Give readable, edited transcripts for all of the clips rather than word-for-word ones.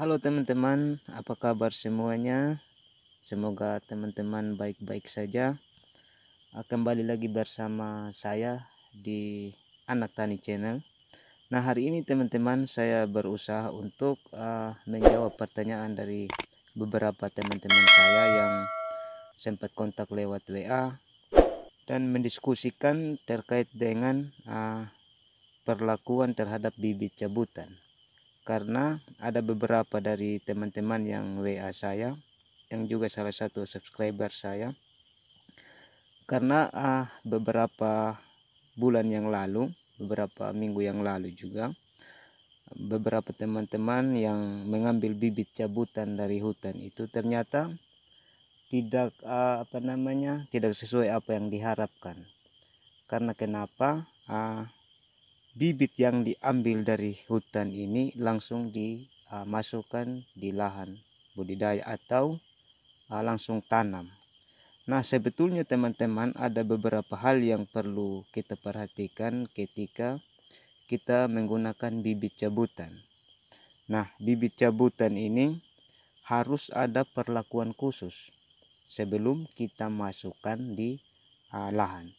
Halo teman-teman, apa kabar semuanya? Semoga teman-teman baik-baik saja. Kembali lagi bersama saya di Anak Tani Channel. Nah, hari ini teman-teman saya berusaha untuk menjawab pertanyaan dari beberapa teman-teman saya yang sempat kontak lewat WA dan mendiskusikan terkait dengan perlakuan terhadap bibit cabutan. Karena ada beberapa dari teman-teman yang WA saya, yang juga salah satu subscriber saya, karena beberapa bulan yang lalu, beberapa minggu yang lalu juga, beberapa teman-teman yang mengambil bibit cabutan dari hutan itu ternyata tidak tidak sesuai apa yang diharapkan. Karena kenapa? Bibit yang diambil dari hutan ini langsung dimasukkan di lahan budidaya atau langsung tanam. Nah, sebetulnya teman-teman ada beberapa hal yang perlu kita perhatikan ketika kita menggunakan bibit cabutan. Nah, bibit cabutan ini harus ada perlakuan khusus sebelum kita masukkan di lahan.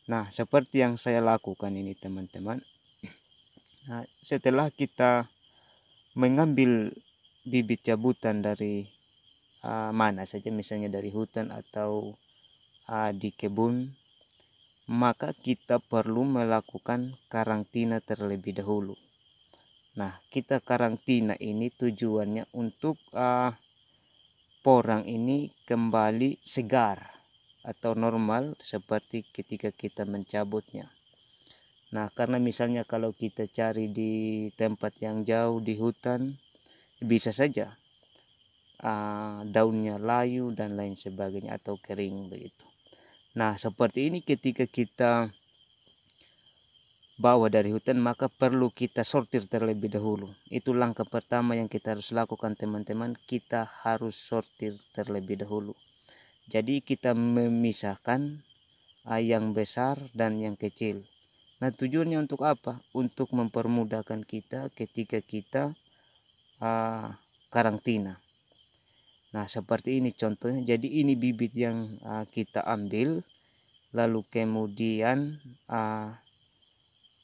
Nah, seperti yang saya lakukan ini teman-teman. Nah, setelah kita mengambil bibit cabutan dari mana saja, misalnya dari hutan atau di kebun, maka kita perlu melakukan karantina terlebih dahulu. Nah, kita karantina ini tujuannya untuk porang ini kembali segar atau normal seperti ketika kita mencabutnya. Nah, karena misalnya kalau kita cari di tempat yang jauh di hutan, bisa saja daunnya layu dan lain sebagainya atau kering begitu. Nah, seperti ini ketika kita bawa dari hutan, maka perlu kita sortir terlebih dahulu. Itu langkah pertama yang kita harus lakukan teman-teman, kita harus sortir terlebih dahulu. Jadi kita memisahkan yang besar dan yang kecil. Nah, tujuannya untuk apa? Untuk mempermudahkan kita ketika kita karantina. Nah, seperti ini contohnya. Jadi ini bibit yang kita ambil, lalu kemudian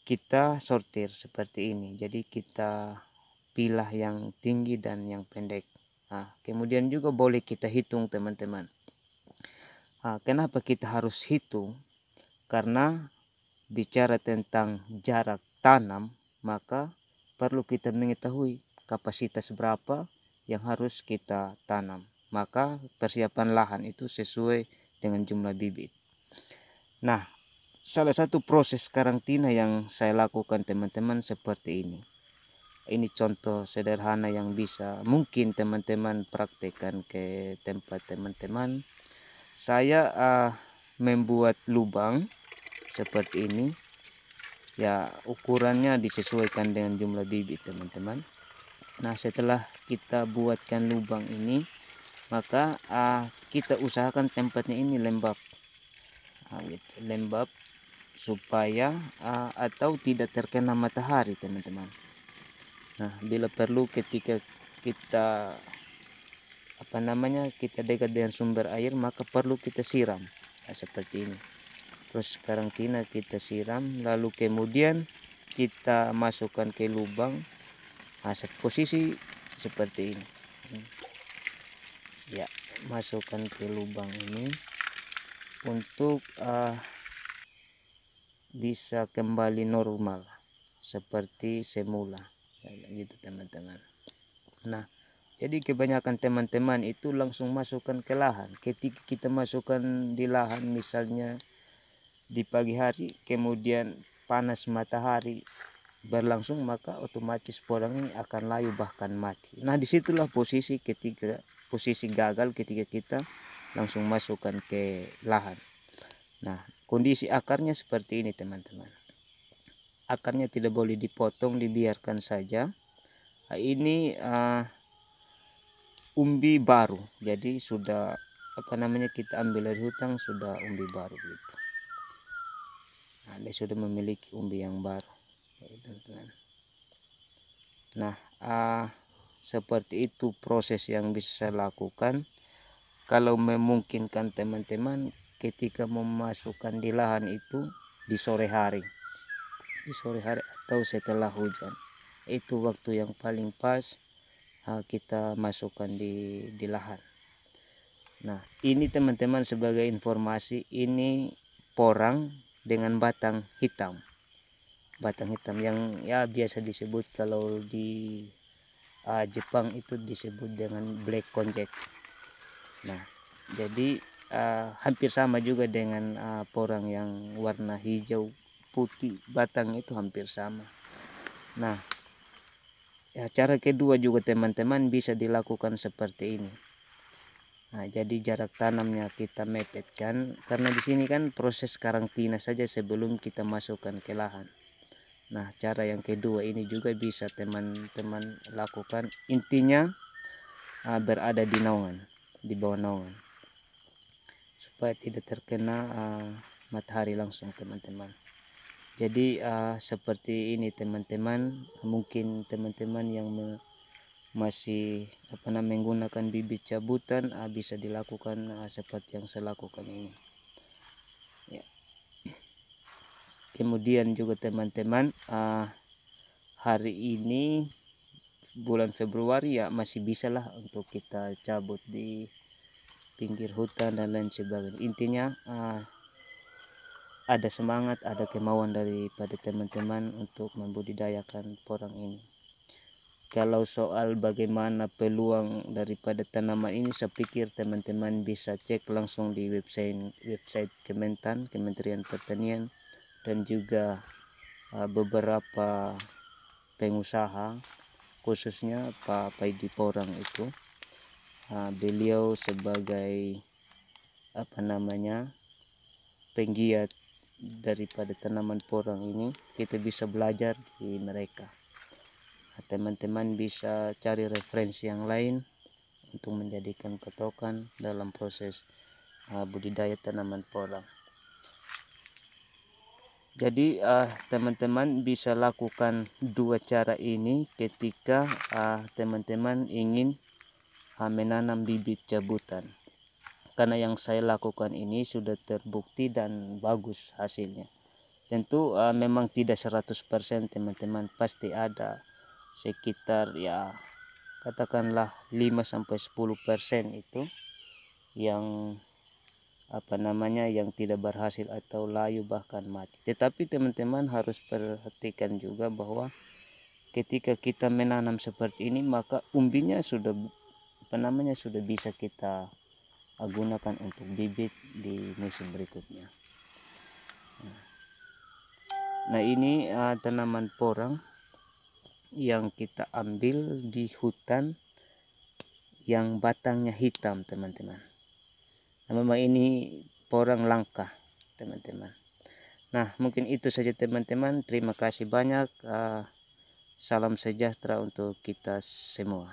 kita sortir seperti ini. Jadi kita pilah yang tinggi dan yang pendek. Nah, kemudian juga boleh kita hitung teman-teman. Kenapa kita harus hitung? Karena bicara tentang jarak tanam, maka perlu kita mengetahui kapasitas berapa yang harus kita tanam. Maka persiapan lahan itu sesuai dengan jumlah bibit. Nah, salah satu proses karantina yang saya lakukan teman-teman seperti ini. Ini contoh sederhana yang bisa mungkin teman-teman praktekkan ke tempat teman-teman. Saya membuat lubang seperti ini. Ya, ukurannya disesuaikan dengan jumlah bibit teman-teman. Nah, setelah kita buatkan lubang ini, maka kita usahakan tempatnya ini lembab, lembab supaya atau tidak terkena matahari teman-teman. Nah, bila perlu ketika kita kita dekat dengan sumber air, maka perlu kita siram seperti ini. Terus karantina kita siram, lalu kemudian kita masukkan ke lubang. Posisi seperti ini. Ya, masukkan ke lubang ini untuk bisa kembali normal seperti semula. Gitu teman-teman. Nah, jadi kebanyakan teman-teman itu langsung masukkan ke lahan. Ketika kita masukkan di lahan misalnya di pagi hari, kemudian panas matahari berlangsung, maka otomatis porang ini akan layu bahkan mati. Nah, disitulah posisi gagal ketika kita langsung masukkan ke lahan. Nah, kondisi akarnya seperti ini teman-teman. Akarnya tidak boleh dipotong, dibiarkan saja. Ini umbi baru, jadi sudah kita ambil dari hutan, sudah umbi baru gitu. Nah, dia sudah memiliki umbi yang baru, teman-teman. Nah, seperti itu proses yang bisa saya lakukan. Kalau memungkinkan teman-teman ketika memasukkan di lahan itu di sore hari atau setelah hujan, itu waktu yang paling pas kita masukkan di lahan. Nah, ini teman-teman sebagai informasi, ini porang dengan batang hitam yang ya biasa disebut kalau di Jepang itu disebut dengan black konjac. Nah, jadi hampir sama juga dengan porang yang warna hijau putih, batang itu hampir sama. Nah, ya, cara kedua juga teman-teman bisa dilakukan seperti ini. Nah, jadi jarak tanamnya kita mepetkan, karena di sini kan proses karantina saja sebelum kita masukkan ke lahan. Nah, cara yang kedua ini juga bisa teman-teman lakukan. Intinya berada di naungan, di bawah naungan, supaya tidak terkena matahari langsung teman-teman. Jadi seperti ini teman-teman, mungkin teman-teman yang masih menggunakan bibit cabutan bisa dilakukan seperti yang saya lakukan ini ya. Kemudian juga teman-teman, hari ini bulan Februari ya masih bisa lah untuk kita cabut di pinggir hutan dan lain sebagainya. Intinya ada semangat, ada kemauan daripada teman-teman untuk membudidayakan porang ini. Kalau soal bagaimana peluang daripada tanaman ini, saya pikir teman-teman bisa cek langsung di website Kementerian Pertanian, dan juga beberapa pengusaha, khususnya Pak Paidi Porang itu. Beliau sebagai penggiat daripada tanaman porang ini, kita bisa belajar di mereka. Teman-teman bisa cari referensi yang lain untuk menjadikan patokan dalam proses budidaya tanaman porang. Jadi teman-teman bisa lakukan dua cara ini ketika teman-teman ingin menanam bibit cabutan, karena yang saya lakukan ini sudah terbukti dan bagus hasilnya. Tentu memang tidak 100% teman-teman, pasti ada sekitar ya katakanlah 5-10% itu yang yang tidak berhasil atau layu bahkan mati. Tetapi teman-teman harus perhatikan juga bahwa ketika kita menanam seperti ini, maka umbinya sudah sudah bisa kita gunakan untuk bibit di musim berikutnya. Nah, ini tanaman porang yang kita ambil di hutan yang batangnya hitam teman-teman. Nah, memang ini porang langka teman-teman. Nah, mungkin itu saja teman-teman. Terima kasih banyak. Salam sejahtera untuk kita semua.